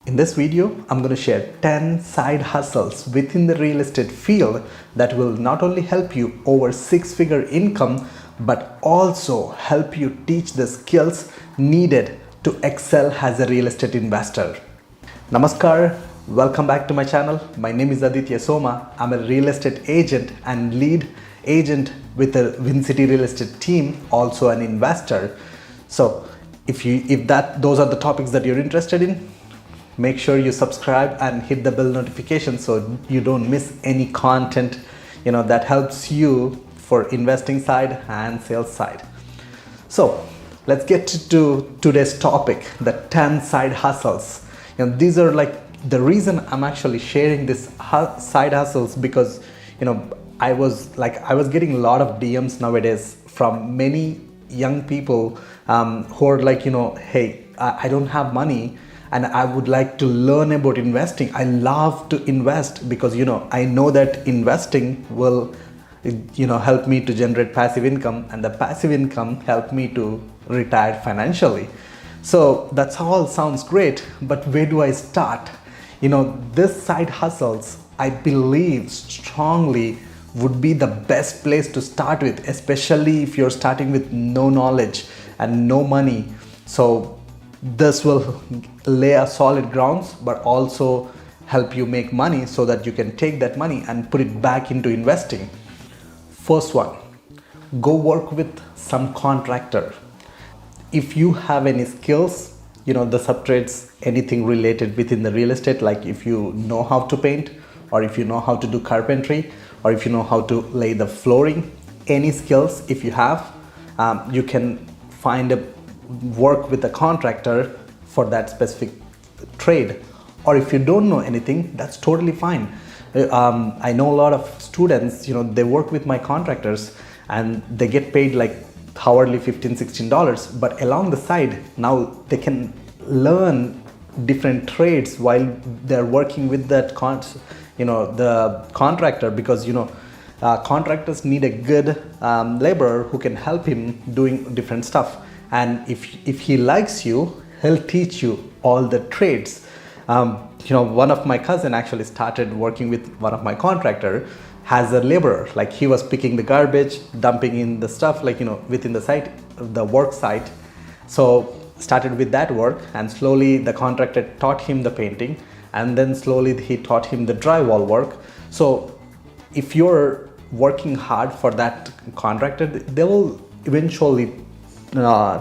In this video, I'm going to share 10 side hustles within the real estate field that will not only help you over six-figure income, but also help you teach the skills needed to excel as a real estate investor. Namaskar, welcome back to my channel. My name is Aditya Soma. I'm a real estate agent and lead agent with the Vincity Real Estate team, also an investor. So if those are the topics that you're interested in, make sure you subscribe and hit the bell notification so you don't miss any content that helps you for investing side and sales side. So let's get to today's topic, the 10 side hustles. These are like the reason I'm actually sharing this side hustles, because I was getting a lot of DMs nowadays from many young people who are like, hey, I don't have money and I would like to learn about investing. I love to invest because I know that investing will help me to generate passive income, and the passive income help me to retire financially. So that's all sounds great, but where do I start? This side hustles, I believe strongly, would be the best place to start with, especially if you're starting with no knowledge and no money. So this will lay a solid grounds, but also help you make money so that you can take that money and put it back into investing. First one, go work with some contractor. If you have any skills, the sub-trades, anything related within the real estate, like if you know how to paint, or if you know how to do carpentry, or if you know how to lay the flooring, any skills if you have, you can find a work with a contractor for that specific trade. Or if you don't know anything, that's totally fine. I know a lot of students, they work with my contractors and they get paid like hourly $15-16, but along the side now they can learn different trades while they're working with that the contractor, because contractors need a good laborer who can help him doing different stuff. And if he likes you, he'll teach you all the trades. One of my cousin actually started working with one of my contractor as a laborer. Like he was picking the garbage, dumping in the stuff, like within the site, the work site. So started with that work, and slowly the contractor taught him the painting, and then slowly he taught him the drywall work. So if you're working hard for that contractor, they will eventually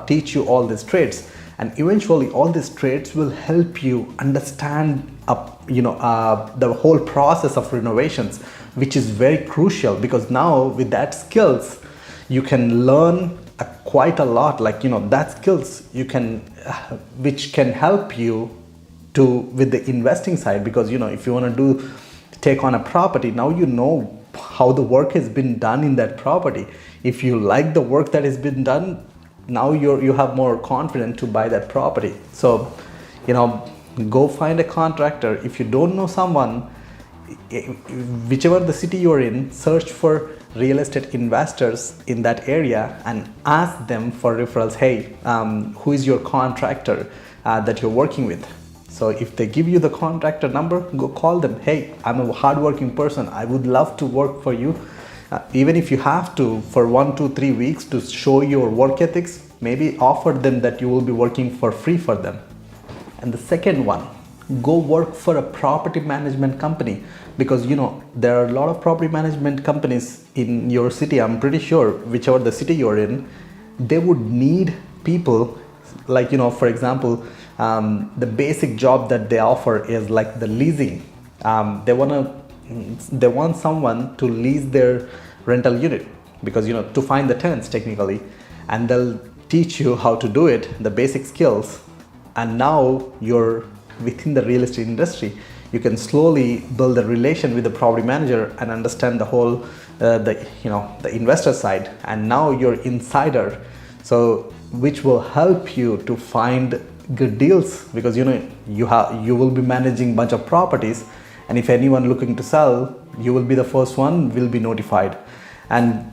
teach you all these trades, and eventually all these trades will help you understand the whole process of renovations, which is very crucial, because now with that skills you can learn quite a lot, like that skills you can which can help you to with the investing side. Because if you want to take on a property, now how the work has been done in that property. If you like the work that has been done, now you have more confidence to buy that property. So go find a contractor. If you don't know someone, whichever the city you're in, search for real estate investors in that area and ask them for referrals. Hey, who is your contractor that you're working with? So if they give you the contractor number, go call them. Hey, I'm a hardworking person, I would love to work for you. Even if you have to for 1, 2, 3 weeks to show your work ethics, maybe offer them that you will be working for free for them. And the second one, go work for a property management company, because there are a lot of property management companies in your city. I'm pretty sure whichever the city you're in, they would need people like for example, the basic job that they offer is like the leasing. They want someone to lease their rental unit, because to find the tenants technically, and they'll teach you how to do it, the basic skills. And now you're within the real estate industry, you can slowly build a relation with the property manager and understand the whole the investor side, and now you're insider, so which will help you to find good deals, because you will be managing bunch of properties, and if anyone looking to sell, you will be the first one will be notified. And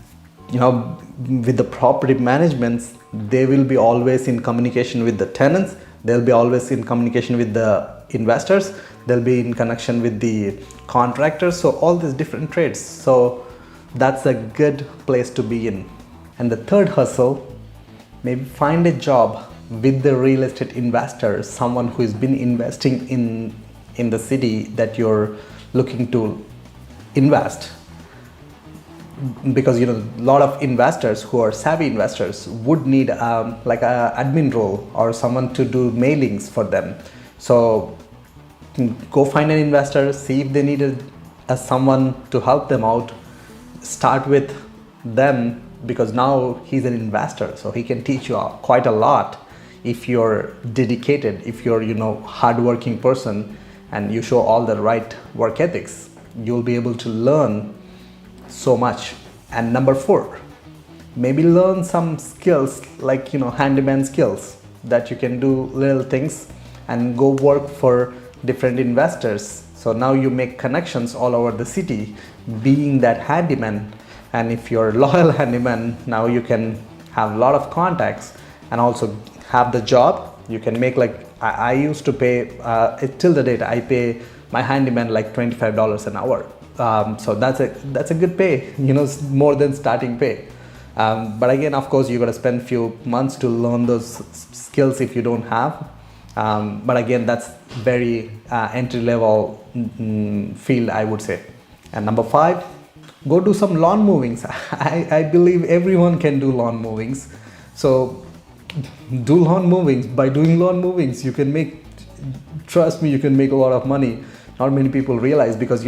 with the property managements, they will be always in communication with the tenants, They'll be always in communication with the investors, they'll be in connection with the contractors, so all these different trades. So that's a good place to be in. And the third hustle, maybe find a job with the real estate investor, someone who has been investing in the city that you're looking to invest. Because a lot of investors who are savvy investors would need like a admin role or someone to do mailings for them. So go find an investor, see if they need someone to help them out. Start with them, because now he's an investor, so he can teach you quite a lot. If you're dedicated, if you're hardworking person and you show all the right work ethics, you'll be able to learn so much. And number 4, maybe learn some skills like handyman skills, that you can do little things and go work for different investors. So now you make connections all over the city being that handyman. And if you're a loyal handyman, now you can have a lot of contacts and also have the job. You can make like I used to pay till the date I pay my handyman like $25 an hour. So that's a good pay, more than starting pay. But again, of course, you got to spend few months to learn those skills if you don't have. But again, that's very entry level field, I would say. And number 5, go do some lawn movings. I believe everyone can do lawn movings. So do lawn movings. By doing lawn movings, you can make, trust me, you can make a lot of money. Not many people realize, because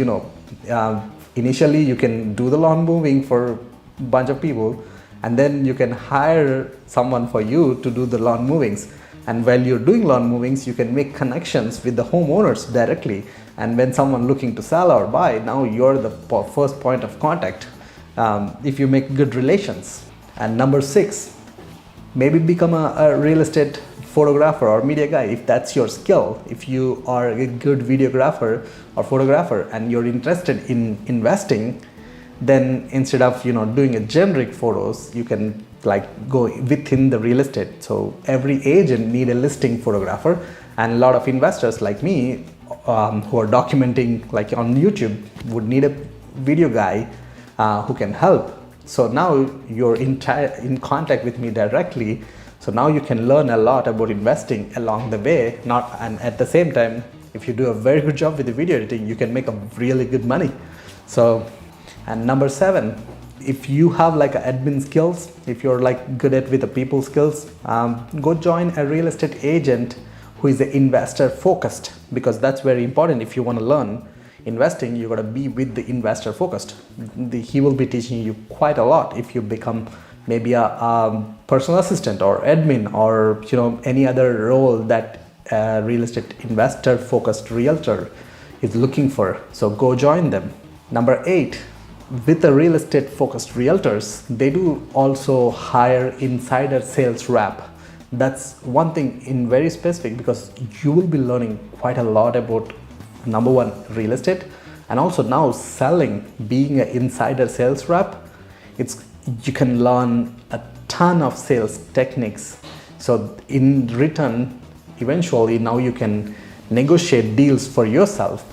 initially you can do the lawn moving for a bunch of people, and then you can hire someone for you to do the lawn movings. And while you're doing lawn movings, you can make connections with the homeowners directly. And when someone looking to sell or buy, now you're the first point of contact if you make good relations. And number 6, maybe become a real estate photographer or media guy if that's your skill. If you are a good videographer or photographer and you're interested in investing, then instead of doing a generic photos, you can like go within the real estate. So every agent need a listing photographer, and a lot of investors like me who are documenting like on YouTube would need a video guy who can help. So now you're in contact with me directly. So now you can learn a lot about investing along the way. And at the same time, if you do a very good job with the video editing, you can make a really good money. So, and number 7, if you have like admin skills, if you're like good at with the people skills, go join a real estate agent who is an investor focused, because that's very important. If you want to learn investing, you got to be with the investor focused. He will be teaching you quite a lot. If you become maybe a personal assistant or admin or any other role that a real estate investor focused realtor is looking for, so go join them. Number 8, with the real estate focused realtors, they do also hire insider sales rep. That's one thing in very specific, because you will be learning quite a lot about number 1, real estate, and also now selling. Being an insider sales rep, you can learn a ton of sales techniques. So in return, eventually now you can negotiate deals for yourself.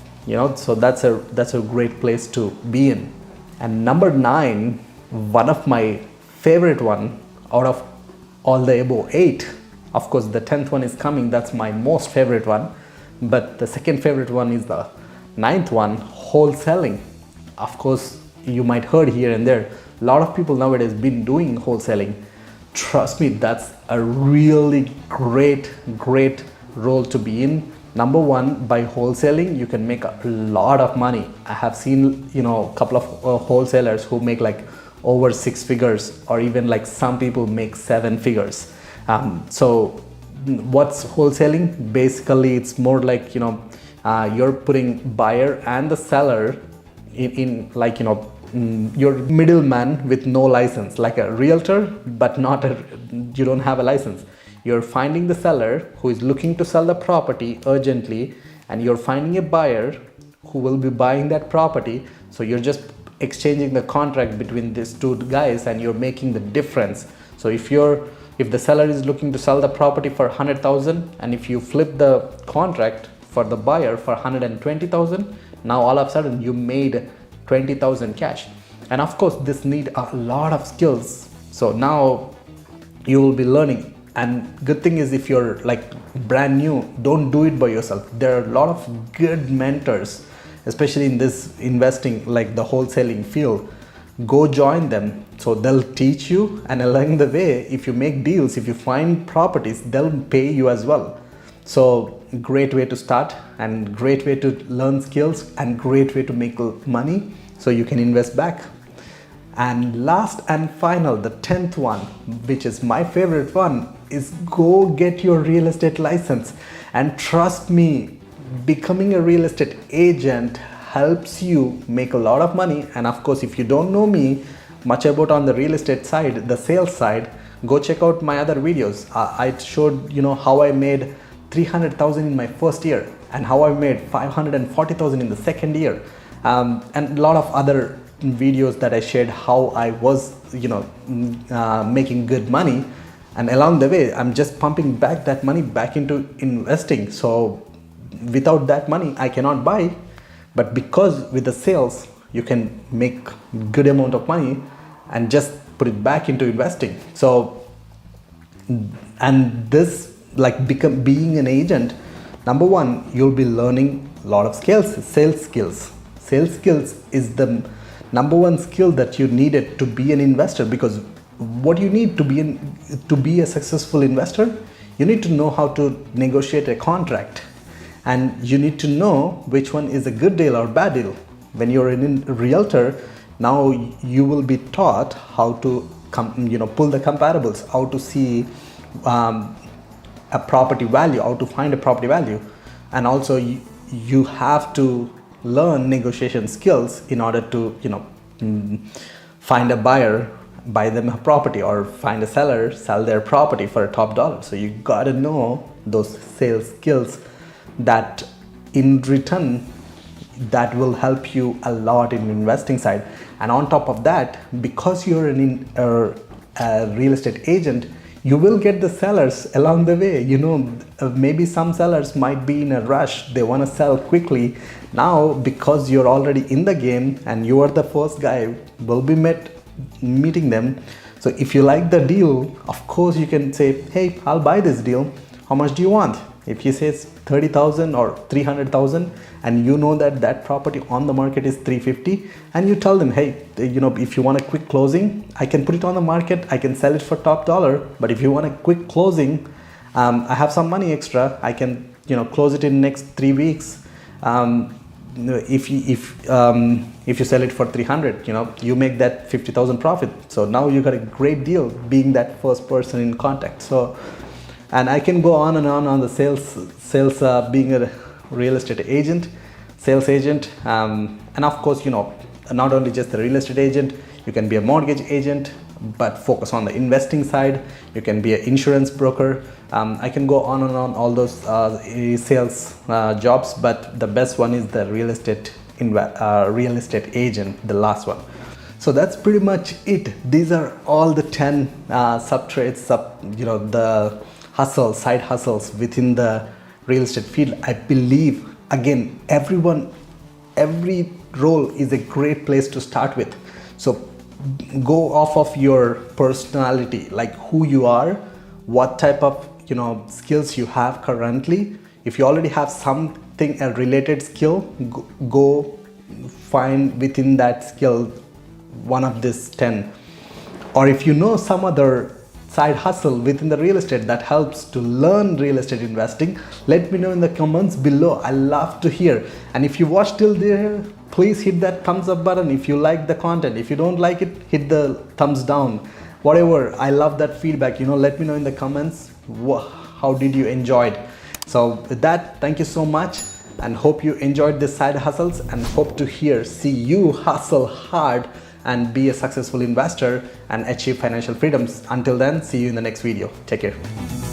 So that's a great place to be in. And number 9, one of my favorite one out of all the above 8, of course the 10th one is coming, that's my most favorite one, but the second favorite one is the 9th one, wholesaling. Of course, you might heard here and there, a lot of people nowadays been doing wholesaling. Trust me, that's a really great role to be in. Number 1, by wholesaling, you can make a lot of money. I have seen, a couple of wholesalers who make like over 6 figures, or even like some people make 7 figures. So what's wholesaling? Basically, it's more like, you're putting buyer and the seller in like, you're middleman with no license, like a realtor, but you don't have a license. You're finding the seller who is looking to sell the property urgently, and you're finding a buyer who will be buying that property. So you're just exchanging the contract between these two guys, and you're making the difference. So if if the seller is looking to sell the property for 100,000, and if you flip the contract for the buyer for 120,000, now all of a sudden you made 20,000 cash. And of course this need a lot of skills. So now you will be learning. And good thing is, if you're like brand new, don't do it by yourself. There are a lot of good mentors, especially in this investing, like the wholesaling field. Go join them, so they'll teach you, and along the way, if you make deals, if you find properties, they'll pay you as well. So great way to start, and great way to learn skills, and great way to make money so you can invest back. And last and final, the 10th one, which is my favorite one, is go get your real estate license. And trust me, becoming a real estate agent helps you make a lot of money. And of course, if you don't know me much about on the real estate side, the sales side, go check out my other videos. I showed how I made 300,000 in my first year, and how I made 540,000 in the second year, and a lot of other videos that I shared how I was making good money. And along the way, I'm just pumping back that money back into investing. So without that money I cannot buy, but because with the sales you can make good amount of money and just put it back into investing. So, and this, like, being an agent, number one, you'll be learning a lot of skills. Sales skills is the number one skill that you needed to be an investor. Because what you need to be a successful investor, you need to know how to negotiate a contract, and you need to know which one is a good deal or bad deal. When you're a realtor, now you will be taught how to pull the comparables, how to see a property value, how to find a property value, and also you have to learn negotiation skills in order to find a buyer, buy them a property, or find a seller, sell their property for a top dollar. So you gotta know those sales skills that in return that will help you a lot in investing side. And on top of that, because you're a real estate agent, you will get the sellers along the way. Maybe some sellers might be in a rush, they want to sell quickly. Now, because you're already in the game and you are the first guy, will be meeting them. So if you like the deal, of course you can say, hey, I'll buy this deal. How much do you want? If he says 30,000 or 300,000, and you know that property on the market is 350, and you tell them, hey, if you want a quick closing, I can put it on the market, I can sell it for top dollar. But if you want a quick closing, I have some money extra, I can close it in next 3 weeks. If you sell it for 300, you make that 50,000 profit. So now you got a great deal being that first person in contact. So, and I can go on and on the sales being a real estate agent, sales agent, and of course, not only just the real estate agent, you can be a mortgage agent, but focus on the investing side. You can be an insurance broker. I can go on and on all those sales jobs, but the best one is the real estate agent, the last one. So that's pretty much it. These are all the 10 sub-trades, the side hustles within the real estate field. I believe, again, every role is a great place to start with. So go off of your personality, like who you are, what type of skills you have currently. If you already have something, a related skill, go find within that skill one of these 10. Or if you know some other side hustle within the real estate that helps to learn real estate investing, let me know in the comments below. I love to hear. And if you watched till there, please hit that thumbs up button if you like the content. If you don't like it, hit the thumbs down. Whatever, I love that feedback. Let me know in the comments how did you enjoy it. So with that, thank you so much, and hope you enjoyed this side hustles, and hope to see you hustle hard and be a successful investor and achieve financial freedoms. Until then, see you in the next video. Take care.